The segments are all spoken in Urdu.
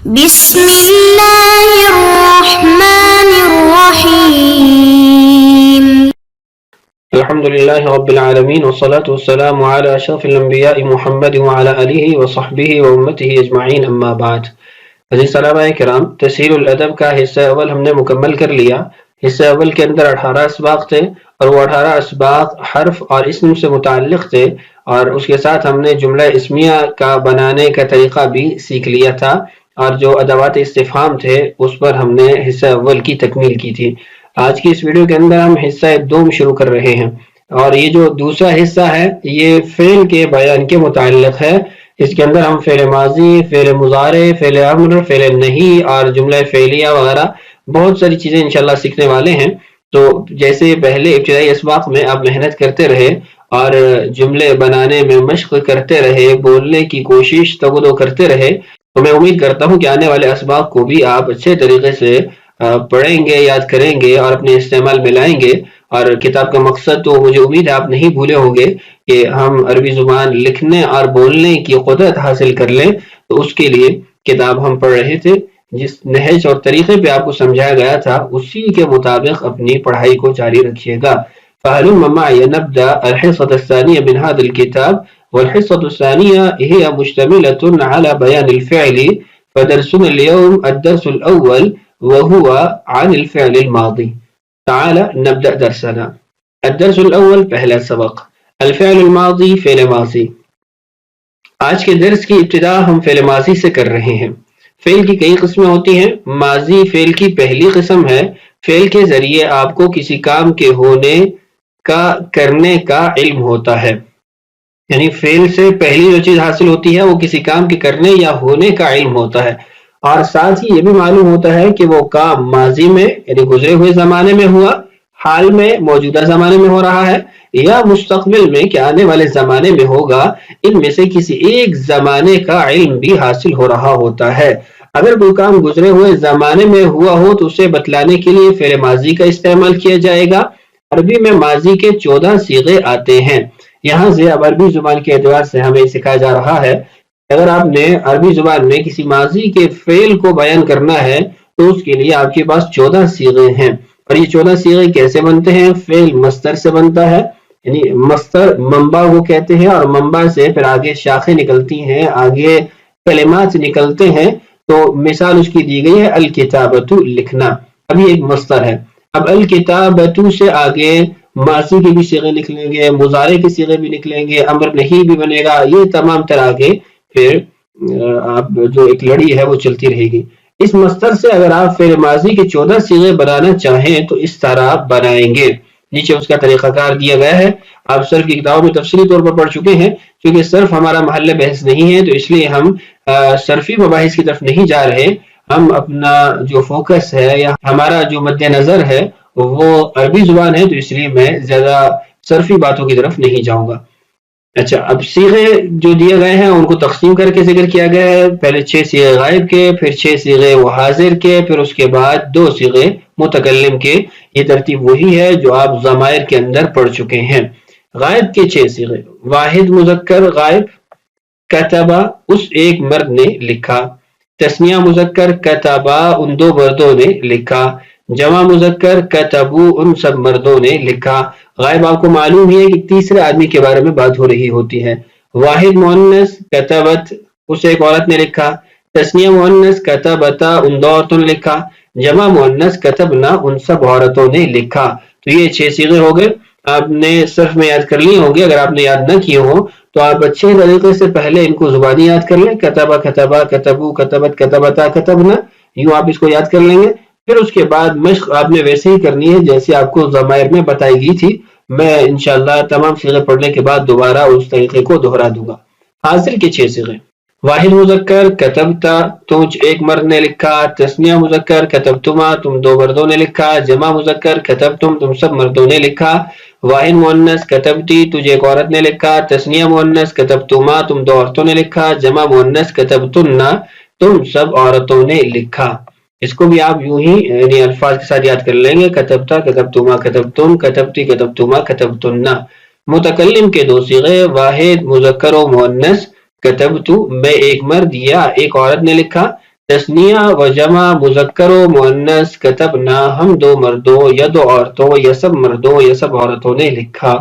بسم الله الرحمن الرحيم. الحمد لله رب العالمين والصلاة والسلام على أشرف الأنبياء محمد وعلى آله وصحبه وأمته أجمعين أما بعد. عزیز صحابہ کرام، تسہیل الادب کا حصہ اول ہم نے مکمل کر لیا۔ حصہ اول کے اندر 18 اسباق تھے اور وہ 18 اسباق حرف اور اسم سے متعلق تھے، اور اس کے ساتھ ہم نے جملہ اسمیہ کا بنانے کا طریقہ بھی سیکھ لیا تھا، اور جو ادوات استفہام تھے اس پر ہم نے حصہ اول کی تکمیل کی تھی۔ آج کی اس ویڈیو کے اندر ہم حصہ دوم شروع کر رہے ہیں، اور یہ جو دوسرا حصہ ہے یہ فعل کے بیان کے متعلق ہے۔ اس کے اندر ہم فعل ماضی، فعل مضارع، فعل امر، فعل نہیں اور جملہ فعلیہ وغیرہ بہت ساری چیزیں انشاءاللہ سیکھنے والے ہیں۔ تو جیسے پہلے ابتدائی اسباق میں آپ محنت کرتے رہے اور جملے بنانے میں مشق کرتے رہے، بولنے کی کوشش تگودو کرتے رہے، تو میں امید کرتا ہوں کہ آنے والے اسباق کو بھی آپ اچھے طریقے سے پڑھیں گے، یاد کریں گے اور اپنے استعمال میں لائیں گے۔ اور کتاب کا مقصد تو مجھے امید ہے آپ نہیں بھولے ہوں گے کہ ہم عربی زبان لکھنے اور بولنے کی قدرت حاصل کر لیں، تو اس کے لیے کتاب ہم پڑھ رہے تھے۔ جس نہج اور طریقے پہ آپ کو سمجھایا گیا تھا اسی کے مطابق اپنی پڑھائی کو جاری رکھیے گا۔ فَهَلُمَّ مَعِيَ نَبْدَأ الْحِصَّةَ الثَّانِيَةَ مِنْ هَذَا الْكِتَابِ وَالْحِصَّةُ الثَّانِيَةُ هِيَ مُشْتَمِلَةٌ عَلَى بَيَانِ الْفِعْلِ فَدَرْسُنَا الْيَوْمَ الدَّرْسُ الْأَوَّلُ وَهُوَ عَنِ الْفِعْلِ الْمَاضِي۔ تعال نبدأ درسنا۔ الدرس الاول پہلا سبق، الفعل الماضی، فعل ماضی۔ آج کے درس کی ابتدا ہم فعل ماضی سے کر رہے ہیں۔ فعل کی کئی قسمیں ہوتی ہیں۔ ماضی فعل کی پہلی قسم ہے، فعل کے ذریعے آپ کو کسی کام کے ہونے کا، کرنے کا علم ہوتا ہے، یعنی فعل سے پہلی جو چیز حاصل ہوتی ہے وہ کسی کام کے کرنے یا ہونے کا علم ہوتا ہے، اور ساتھ ہی یہ بھی معلوم ہوتا ہے کہ وہ کام ماضی میں یعنی گزرے ہوئے زمانے میں ہوا، حال میں موجودہ زمانے میں ہو رہا ہے، یا مستقبل میں کہ آنے والے زمانے میں ہوگا۔ ان میں سے کسی ایک زمانے کا علم بھی حاصل ہو رہا ہوتا ہے۔ اگر کوئی کام گزرے ہوئے زمانے میں ہوا ہو تو اسے بتلانے کے لیے فعل ماضی کا استعمال کیا جائے گا۔ عربی میں ماضی کے 14 صیغے آتے ہیں۔ یہاں سے اب عربی زبان کے اعتبار سے ہمیں سکھایا جا رہا ہے، اگر آپ نے عربی زبان میں کسی ماضی کے فعل کو بیان کرنا ہے تو اس کے لیے آپ کے پاس 14 صیغے ہیں۔ اور یہ 14 صیغے کیسے بنتے ہیں؟ فعل مصدر سے بنتا ہے، یعنی مصدر منبع کو کہتے ہیں، اور منبع سے پھر آگے شاخیں نکلتی ہیں، آگے کلمات نکلتے ہیں۔ تو مثال اس کی دی گئی ہے الکتابۃ، لکھنا، اب یہ ایک مصدر ہے۔ اب الکتابۃ سے آگے ماضی کے بھی صیغے نکلیں گے، مضارع کے صیغے بھی نکلیں گے، امر نہیں بھی بنے گا، یہ تمام طرح آگے پھر آپ جو ایک لڑی ہے وہ چلتی رہے گی۔ اس مصدر سے اگر آپ فعل ماضی کے 14 صیغے بنانا چاہیں تو اس طرح بنائیں گے۔ نیچے اس کا طریقہ کار دیا گیا ہے، آپ صرف کی کتابوں میں تفصیلی طور پر پڑھ چکے ہیں۔ کیونکہ صرف ہمارا محل بحث نہیں ہے تو اس لیے ہم صرفی مباحث کی طرف نہیں جا رہے، ہم اپنا جو فوکس ہے یا ہمارا جو مد نظر ہے وہ عربی زبان ہے، تو اس لیے میں زیادہ صرفی باتوں کی طرف نہیں جاؤں گا۔ اچھا، اب صیغے جو دیے گئے ہیں ان کو تقسیم کر کے ذکر کیا گیا ہے۔ پہلے 6 صیغے غائب کے، پھر 6 صیغے وہ حاضر کے، پھر اس کے بعد 2 صیغے متکلم کے۔ یہ ترتیب وہی ہے جو آپ ضمائر کے اندر پڑھ چکے ہیں۔ غائب کے 6 صیغے، واحد مذکر غائب، کتبہ اس ایک مرد نے لکھا، تثنیہ مذکر کتبہ ان 2 مردوں نے لکھا، جمع مذکر کتبو ان سب مردوں نے لکھا۔ غائب آپ کو معلوم ہی ہے کہ تیسرے آدمی کے بارے میں بات ہو رہی ہوتی ہے۔ واحد مؤنث کتبت اس ایک عورت نے لکھا، تثنیہ مؤنث کتبتا ان 2 عورتوں نے لکھا، جمع مؤنث کتبنا ان سب عورتوں نے لکھا۔ تو یہ 6 صیغے ہو گئے، آپ نے صرف میں یاد کر لیے ہوں گے۔ اگر آپ نے یاد نہ کیے ہوں تو آپ اچھے طریقے سے پہلے ان کو زبانی یاد کر لیں، کتبہ کتبہ کتبو کتبت کتبتا کتبنا، یوں آپ اس کو یاد کر لیں گے۔ پھر اس کے بعد مشق آپ نے ویسے ہی کرنی ہے جیسے آپ کو ضمائر میں بتائی گئی تھی۔ میں انشاءاللہ تمام صیغے پڑھنے کے بعد دوبارہ اس طریقے کو دہرا دوں گا۔ حاضر کے 6 صیغے، واحد مذکر کتبتا تم ایک مرد نے لکھا، تثنیہ مذکر کتبتما تم 2 مردوں نے لکھا، جمع مذکر کتبتم تم سب مردوں نے لکھا، واحد مؤنث کتبتی تجھے ایک عورت نے لکھا، تثنیہ مؤنث کتبتما تم 2 عورتوں نے لکھا، جمع مؤنث کتبتنا تم سب عورتوں نے لکھا۔ اس کو بھی آپ یوں ہی یعنی الفاظ کے ساتھ یاد کر لیں گے، کتبتا کتبتما کتبتم کتبتی کتبتما کتبتنا۔ متکلم کے 2 صیغے، واحد مذکر و مؤنث کتبتو میں ایک مرد یا ایک عورت نے لکھا، تثنیہ و جمع مذکر و مؤنث کتبنا ہم دو مردوں یا دو عورتوں یا سب مردوں یا سب عورتوں نے لکھا۔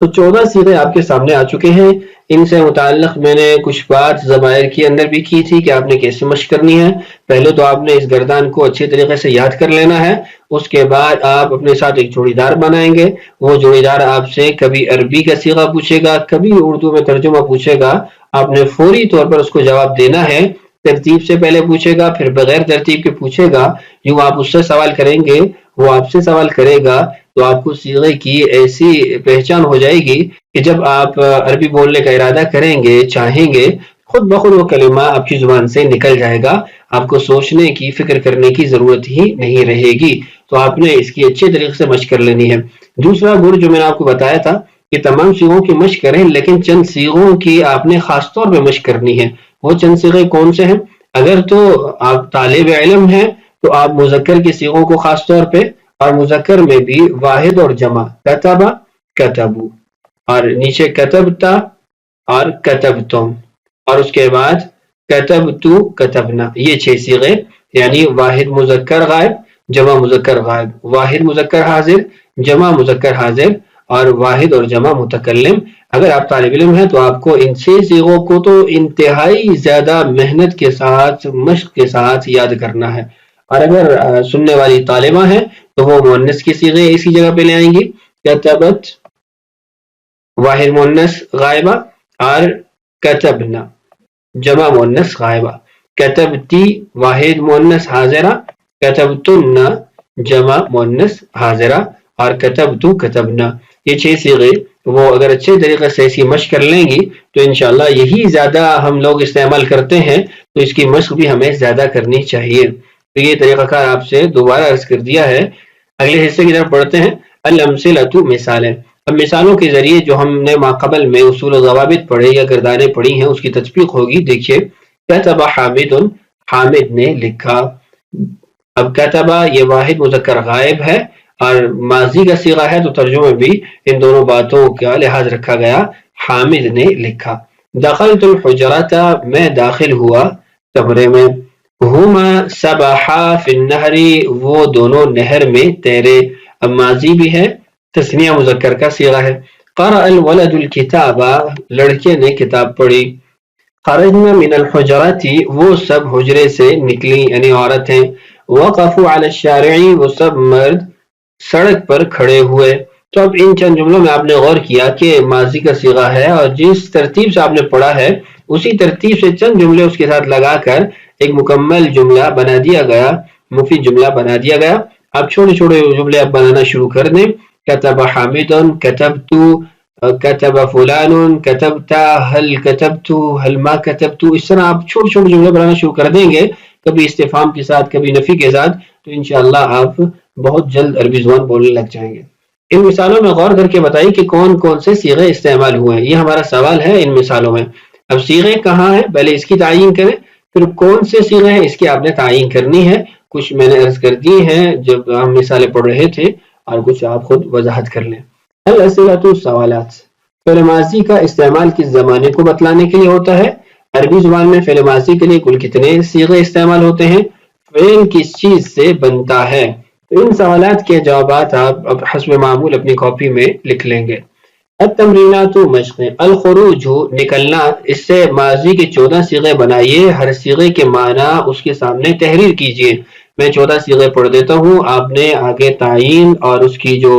تو 14 صیغے آپ کے سامنے آ چکے ہیں۔ ان سے متعلق میں نے کچھ بات ضمائر کے اندر بھی کی تھی کہ آپ نے کیسے مشق کرنی ہے۔ پہلے تو آپ نے اس گردان کو اچھے طریقے سے یاد کر لینا ہے، اس کے بعد آپ اپنے ساتھ ایک جوڑی دار بنائیں گے۔ وہ جوڑی دار آپ سے کبھی عربی کا صیغہ پوچھے گا، کبھی اردو میں ترجمہ پوچھے گا، آپ نے فوری طور پر اس کو جواب دینا ہے۔ ترتیب سے پہلے پوچھے گا، پھر بغیر ترتیب کے پوچھے گا، یوں آپ اس سے سوال کریں گے، وہ آپ سے سوال کرے گا، تو آپ کو صیغے کی ایسی پہچان ہو جائے گی کہ جب آپ عربی بولنے کا ارادہ کریں گے، چاہیں گے، خود بخود وہ کلمہ آپ کی زبان سے نکل جائے گا، آپ کو سوچنے کی، فکر کرنے کی ضرورت ہی نہیں رہے گی۔ تو آپ نے اس کی اچھے طریقے سے مشق کر لینی ہے۔ دوسرا گر جو میں نے آپ کو بتایا تھا کہ تمام صیغوں کی مشق کریں، لیکن چند صیغوں کی آپ نے خاص طور پہ مشق کرنی ہے۔ وہ چند صیغے کون سے ہیں؟ اگر تو آپ طالب علم ہیں تو آپ مذکر کے صیغوں کو خاص طور پہ، اور مذکر میں بھی واحد اور جمع، کتبہ، کتبو، اور نیچے کتبتا اور کتبتم، اور اس کے بعد کتبتو، کتبنا، یہ 6 صیغے، یعنی واحد مذکر غائب، جمع مذکر غائب، واحد مذکر حاضر، جمع مذکر حاضر، اور واحد اور جمع متکلم۔ اگر آپ طالب علم ہیں تو آپ کو ان 6 صیغوں کو تو انتہائی زیادہ محنت کے ساتھ، مشق کے ساتھ یاد کرنا ہے۔ اور اگر سننے والی طالبہ ہیں تو وہ مؤنث کی صیغے اسی جگہ پہ لے آئیں گی، کتبت واحد مؤنث غائبہ، اور کتبنا جمع مؤنث غائبہ، کتبتی واحد مؤنث حاضرہ، کتبتن جمع مؤنث حاضرہ، اور کتبتو، کتبنا۔ یہ 6 صیغے وہ اگر اچھے طریقے سے اسی مشق کر لیں گی تو انشاءاللہ یہی زیادہ ہم لوگ استعمال کرتے ہیں، تو اس کی مشق بھی ہمیں زیادہ کرنی چاہیے۔ تو یہ طریقہ کار آپ سے دوبارہ عرض کر دیا ہے۔ اگلے حصے کی طرف پڑھتے ہیں، الامثلۃ، مثالیں۔ اب مثالوں کے ذریعے جو ہم نے ماقبل میں اصول و ضوابط پڑھے یا گردانیں پڑھی ہیں اس کی تطبیق ہوگی۔ دیکھیے، کتب حامد، حامد نے لکھا۔ اب کتبہ یہ واحد مذکر غائب ہے اور ماضی کا صیغہ ہے، تو ترجمہ میں بھی ان دونوں باتوں کا لحاظ رکھا گیا، حامد نے لکھا۔ دخلت الحجرۃ، میں داخل ہوا کمرے میں۔ ہما سبحا فی النہر، وہ دونوں نہر میں تیرے۔ اب ماضی بھی ہے، تثنیہ مذکر کا صیغہ ہے۔ قرأ الولد الکتاب، لڑکے نے کتاب پڑھی۔ خرجنا من الحجرات، وہ سب حجرے سے نکلی، یعنی عورتیں۔ وقفوا علی الشارع، وہ سب مرد سڑک پر کھڑے ہوئے۔ تو اب ان چند جملوں میں آپ نے غور کیا کہ ماضی کا صیغہ ہے اور جس ترتیب سے آپ نے پڑھا ہے اسی ترتیب سے چند جملے اس کے ساتھ لگا کر ایک مکمل جملہ بنا دیا گیا، مفید جملہ بنا دیا گیا۔ آپ چھوٹے چھوٹے جملے آپ بنانا شروع کر دیں، کتب حامد، کتبت، کتب فلان، کتبتا، هل کتبت، هل ما کتبت، اس طرح آپ چھوٹے چھوٹے جملے بنانا شروع کر دیں گے، کبھی استفہام کے ساتھ، کبھی نفی کے ساتھ، تو انشاءاللہ آپ بہت جلد عربی زبان بولنے لگ جائیں گے۔ ان مثالوں میں غور کر کے بتائیے کہ کون کون سے صیغے استعمال ہوئے ہیں، یہ ہمارا سوال ہے ان مثالوں میں۔ اب صیغے کہاں ہیں، پہلے اس کی تعین کریں، پھر کون سے صیغے ہیں اس کی آپ نے تعین کرنی ہے۔ کچھ میں نے عرض کر دی ہیں جب ہم مثالیں پڑھ رہے تھے، اور کچھ آپ خود وضاحت کر لیں۔ الاسئلۃ، سوالات۔ فعل ماضی کا استعمال کس زمانے کو بتلانے کے لیے ہوتا ہے؟ عربی زبان میں فعل ماضی کے لیے کل کتنے صیغے استعمال ہوتے ہیں؟ فعل کس چیز سے بنتا ہے؟ ان سوالات کے جوابات آپ اب حسب معمول اپنی کاپی میں لکھ لیں گے۔ التمرینات، مشقیں۔ الخروج، نکلنا، اس سے ماضی کے 14 صیغے بنائیے، ہر صیغے کے معنی اس کے سامنے تحریر کیجئے۔ میں 14 صیغے پڑھ دیتا ہوں، آپ نے آگے تعین اور اس کی جو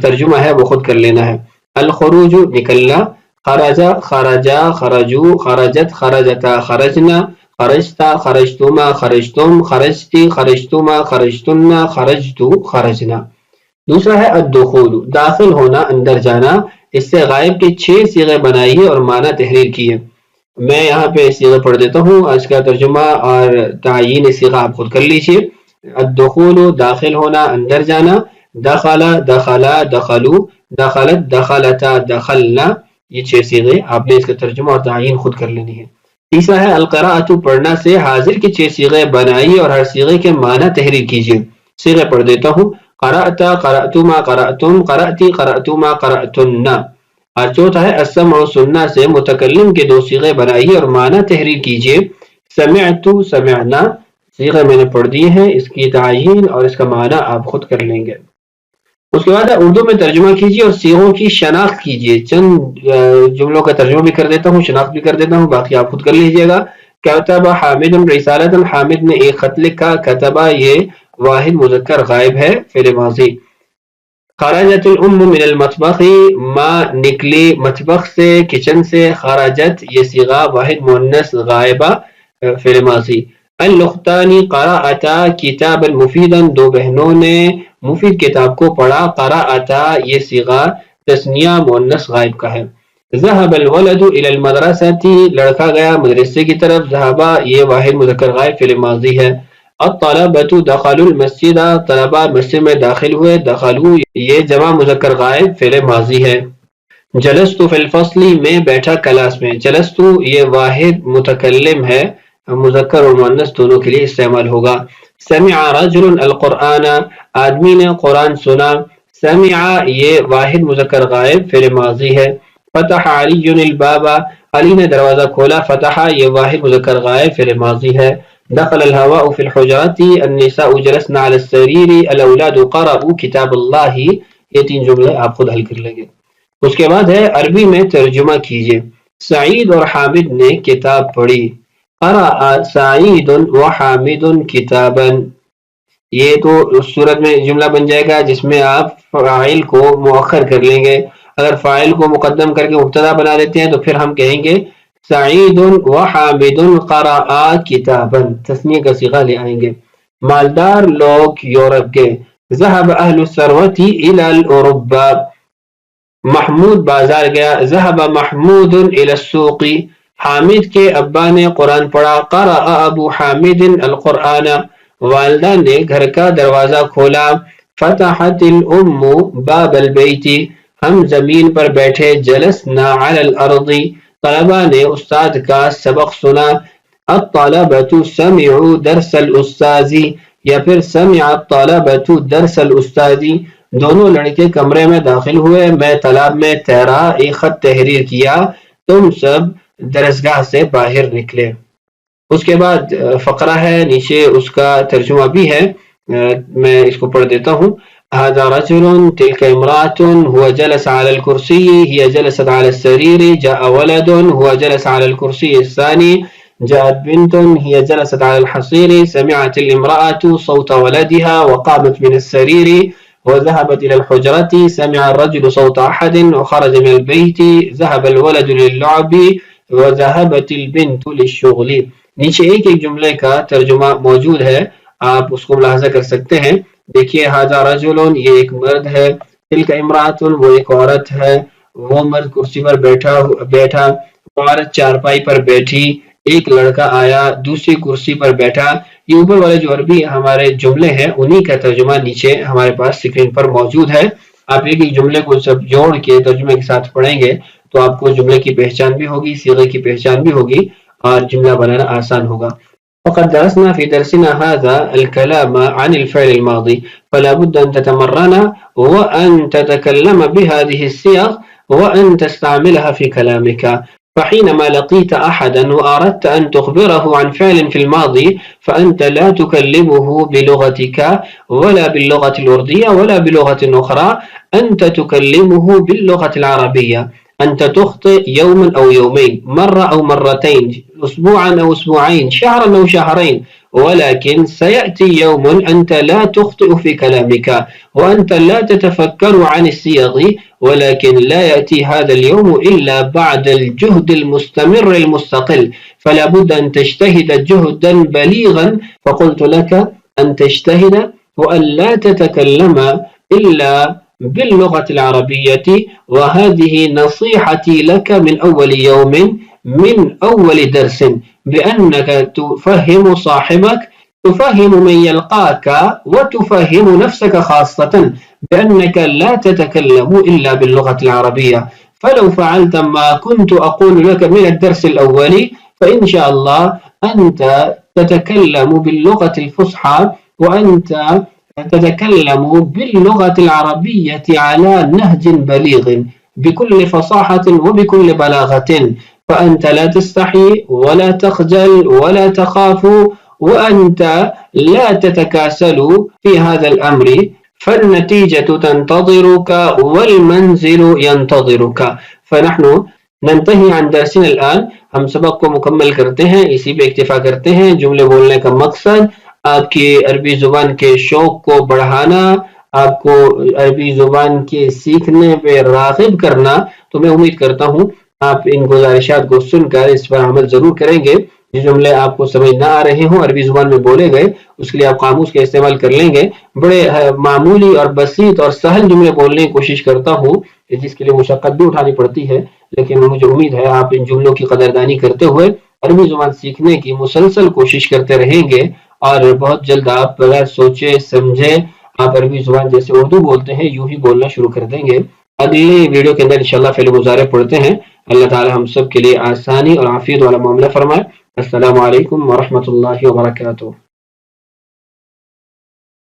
ترجمہ ہے وہ خود کر لینا ہے۔ الخروج، نکلنا۔ خرج، خرجا، خرجو، خرجت، خرجتا، خرجنا، خرجتا، خرجتما، خرجتم، خرجتی، خرجتما، خرجتن، خرجتو، خرجنا۔ دوسرا ہے الدخول، داخل ہونا، اندر جانا، اس سے غائب کے 6 صیغے بنائیے اور معنی تحریر کیے۔ میں یہاں پہ صیغے پڑھ دیتا ہوں، آج کا ترجمہ اور تعین صیغہ آپ خود کر لیجئے۔ الدخول، داخل ہونا، اندر جانا۔ دخل، دخلا، دخلو، دخلت، دخلتا، دخلنا، یہ 6 صیغے آپ نے اس کا ترجمہ اور تعین خود کر لینی ہے۔ تیسرا ہے القراءۃ، پڑھنا، سے حاضر کے 6 صیغے بنائیے اور ہر صیغے کے معنی تحریر کیجیے۔ صیغے پڑھ دیتا ہوں، قرأت، قرأتما، قرأتم، قرأتی، قرأتما، قرأتن۔ اور چوتھا ہے السمع، سننا، سے متکلم کے 2 صیغے بنائیے اور معنی تحریر کیجیے۔ سمعت سمعنا صیغہ میں نے پڑھ دی ہے، اس کی تعیین اور اس کا معنی آپ خود کر لیں گے۔ اس کے بعد اردو میں ترجمہ کیجیے اور صیغوں کی شناخت کیجیے۔ چند جملوں کا ترجمہ بھی کر دیتا ہوں، شناخت بھی کر دیتا ہوں، باقی آپ خود کر لیجیے گا۔ کتبہ حامد رسالۃ، حامد نے ایک خط لکھا۔ کتبہ یہ واحد مذکر غائب ہے، فعل ماضی۔ خرجت الام من المطبخ، ماں نکلی مطبخ سے، کچن سے۔ خرجت یہ صیغہ واحد مؤنث غائبہ، فعل ماضی۔ الاختان قرأتا کتابا مفیدا، دو بہنوں نے مفید کتاب کو پڑھا۔ قرأتا یہ صیغہ تثنیہ مؤنث غائب کا ہے۔ ذهب الولد الى المدرسة، لڑکا گیا مدرسے کی طرف۔ ذهب یہ واحد مذکر غائب فعل ماضی ہے۔ الطلبة دخلوا المسجد، طلبہ مسجد میں داخل ہوئے۔ دخلوا یہ جمع مذکر غائب فعل ماضی ہے۔ جلست فی الفصل، میں بیٹھا کلاس میں۔ جلست یہ واحد متکلم ہے، مذکر اور مؤنث دونوں کے لیے استعمال ہوگا۔ سمع رجل القرآن، آدمی نے قرآن سنا۔ سمع یہ واحد مذکر غائب فعل ماضی ہے۔ فتح علی الباب، علی نے دروازہ کھولا۔ فتح یہ واحد مذکر غائب فعل ماضی ہے۔ دخل الهواء في الحجرات، النساء جلسن على السرير، الاولاد قرأوا کتاب اللہ۔ یہ تین جملے آپ خود حل کر لیں گے۔ اس کے بعد ہے عربی میں ترجمہ کیجیے۔ سعید اور حامد نے کتاب پڑھی۔ قرأ سعید و حامد کتابا، یہ تو اس صورت میں جملہ بن جائے گا جس میں آپ فاعل کو مؤخر کر لیں گے۔ اگر فاعل کو مقدم کر کے مبتدا بنا دیتے ہیں تو پھر ہم کہیں گے سعید و حامد قرأ کتابا، تثنیہ کا صیغہ لے آئیں گے۔ مالدار لوگ یورپ گئے۔ ذهب اہل الثروة الى الاوروبا، محمود بازار گیا۔ ذهب محمود الى السوق، حامد کے ابا نے قرآن پڑھا۔ قرأ ابو حامد القرآن، والدہ نے گھر کا دروازہ کھولا۔ فتحت الام باب البیت، ہم زمین پر بیٹھے۔ جلسنا علی الارض، طلبہ نے استاد کا سبق سنا۔ الطلبة سمعوا درس الاستاذ، یا پھر سمع الطلبة درس الاستاذ، دونوں لڑکے کمرے میں داخل ہوئے۔ میں تالاب میں تیرا، ایک خط تحریر کیا۔ تم سب درسگاہ سے باہر نکلے۔ اس کے بعد فقرہ ہے، نیچے اس کا ترجمہ بھی ہے، میں اس کو پڑھ دیتا ہوں۔ هذا رجل، تلك امرأة، هو جلس على الكرسي، هي جلست على السرير، جاء ولد، هو جلس على الكرسي الثاني، جاءت بنت، هي جلست على الحصير، سمعت الامرأة صوت ولدها وقامت من السرير وذهبت إلى الحجرة، سمع الرجل صوت أحد وخرج من البيت، ذهب الولد للعب وذهبت البنت للشغل۔ نیچے ایک ایک جملے کا ترجمہ موجود ہے، آپ اس کو ملاحظہ کر سکتے ہیں۔ دیکھیے هذا رجل یہ ایک مرد ہے، تلک امرأۃ وہ ایک عورت ہے، وہ مرد کرسی پر بیٹھا، عورت چارپائی پر بیٹھی، ایک لڑکا آیا دوسری کرسی پر بیٹھا۔ یہ اوپر والے جو عربی ہمارے جملے ہیں انہی کا ترجمہ نیچے ہمارے پاس اسکرین پر موجود ہے۔ آپ ایک ایک جملے کو سب جوڑ کے ترجمے کے ساتھ پڑھیں گے تو آپ کو جملے کی پہچان بھی ہوگی، صیغے کی پہچان بھی ہوگی اور جملہ بنانا آسان ہوگا۔ وقد درسنا في درسنا هذا الكلام عن الفعل الماضي، فلا بد أن تتمرن وأن تتكلم بهذه الصيغ وأن تستعملها في كلامك. فحينما لقيت أحدا وأردت أن تخبره عن فعل في الماضي فأنت لا تكلمه بلغتك ولا باللغة الأردية ولا بلغة أخرى، أنت تكلمه باللغة العربية. أنت تخطئ يوما أو يومين، مرة أو مرتين، أسبوعا أو أسبوعين، شهرا أو شهرين، ولكن سيأتي يوم أنت لا تخطئ في كلامك وأنت لا تتفكر عن الصيغ، ولكن لا يأتي هذا اليوم إلا بعد الجهد المستمر المستقل، فلا بد أن تجتهد جهدا بليغا. فقلت لك أن تجتهد وأن لا تتكلم إلا باللغة العربية، وهذه نصيحتي لك من أول يوم، من أول درس، بأنك تفهم صاحبك، تفهم من يلقاك، وتفهم نفسك خاصة، بأنك لا تتكلم إلا باللغة العربية. فلو فعلت ما كنت أقول لك من الدرس الأول فإن شاء الله أنت تتكلم باللغة الفصحى، وأنت تتكلم باللغة العربية على نهج بليغ بكل فصاحة وبكل بلاغة. فأنت لا تستحي ولا تخجل ولا تخاف وأنت لا تتكاسل في هذا الأمر، فالنتيجة تنتظرك والمنزل ينتظرك. فنحن ننتهي عن درسنا الآن. ہم سبق کو مکمل کرتے ہیں، اسی پہ اکتفا کرتے ہیں۔ جملے بولنے کا مقصد آپ کی عربی زبان کے شوق کو بڑھانا، آپ کو عربی زبان کے سیکھنے پہ راغب کرنا۔ تو میں امید کرتا ہوں آپ ان گزارشات کو سن کر اس پر عمل ضرور کریں گے۔ جو جملے آپ کو سمجھ نہ آ رہے ہوں، عربی زبان میں بولے گئے، اس کے لیے آپ قاموس کا استعمال کر لیں گے۔ بڑے معمولی اور بسیط اور سہل جملے بولنے کی کوشش کرتا ہوں، جس کے لیے مشقت بھی اٹھانی پڑتی ہے، لیکن مجھے امید ہے آپ ان جملوں کی قدردانی کرتے ہوئے عربی زبان سیکھنے کی مسلسل کوشش کرتے رہیں گے، اور بہت جلد آپ بغیر سوچے سمجھے آپ عربی زبان جیسے اردو بولتے ہیں یوں ہی بولنا شروع کر دیں گے۔ اگلی ویڈیو کے اندر انشاءاللہ فعل مضارع پڑھتے ہیں۔ اللہ تعالی ہم سب کے لیے آسانی اور عافیت والا معاملہ فرمائے۔ السلام علیکم ورحمۃ اللہ وبرکاتہ۔